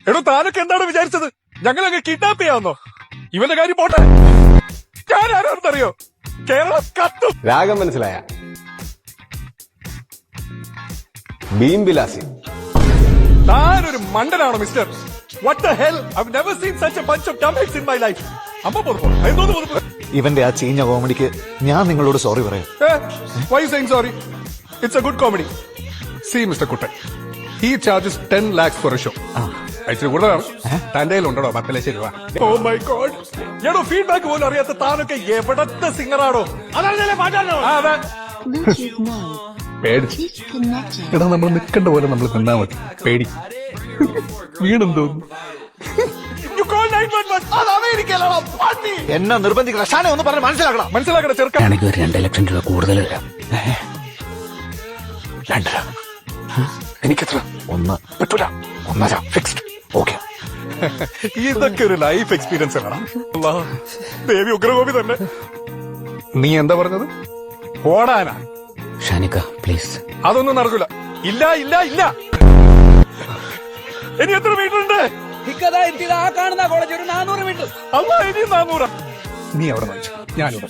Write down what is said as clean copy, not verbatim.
എടോ താനൊക്കെ എന്താണ് വിചാരിച്ചത്? ഞങ്ങളങ്ങ് കിഡ്നാപ്പ് ചെയ്യാവുന്നോ? ഇവന്റെ കാര്യം പോട്ടെ, ഞാൻ ആരാണെന്നറിയോ? കേരളം കത്തും. രാഗം മനസ്സിലായ? ഭീംബിലാസി. താനൊരു മണ്ടനാണോ mister? What the hell? I've never seen such a bunch of dumbheads in my life. അമ്മ പൊറുപ്പോ എന്തോന്ന് പൊറുപ്പ്? ഇവന്റെ ആ ചീഞ്ഞ കോമഡിക്ക് ഞാൻ നിങ്ങളോട് സോറി പറയാം. Why you saying sorry? It's a good comedy. See, Mr. Kuttan, he charges 10 lakhs for a show. ഇച്ചിരി കൂടുതലാണ്. തന്റെ കയ്യിലുണ്ടോ 10 ലക്ഷം രൂപ? Oh my God. എടോ ഫീഡ്ബാക്ക് പോലും അറിയാത്ത താനൊക്കെ എവിടത്തെ സിംഗറാണോ? അതെ. പേടിച്ച് എടാ, നമ്മൾ നിൽക്കേണ്ട പോലെ നമ്മൾ നിന്നാ മതി. പേടി വീടും തോന്നുന്നു. എന്നെ നിർബന്ധിക്കണം. ഷാനെ ഒന്ന് പറഞ്ഞ് മനസ്സിലാക്കണം. മനസ്സിലാക്കണ ചെറുക്കാൻ. എനിക്ക് ഒരു 2 ലക്ഷം രൂപ കൂടുതൽ തരാം. 2 എനിക്കെത്ര? 1 പറ്റൂല. 1.5 ഫിക്സ്ഡ്. ഓക്കെ. ഇതൊക്കെ ഒരു ലൈഫ് എക്സ്പീരിയൻസ് ആണ്. ദേവി ഉഗ്രകോപി തന്നെ. നീ എന്താ പറഞ്ഞത്? ഓടാനാ? ഷാനിക്ക പ്ലീസ്. അതൊന്നും നടക്കില്ല. ഇല്ല ഇല്ല ഇല്ല. ഇനി എത്ര മീറ്ററുണ്ട്? ആ കാണുന്ന കോളേജ് ഒരു 400 മീറ്റർ. അല്ല, ഇനി 400. നീ അവിടെ വായിച്ചു, ഞാനിവിടെ.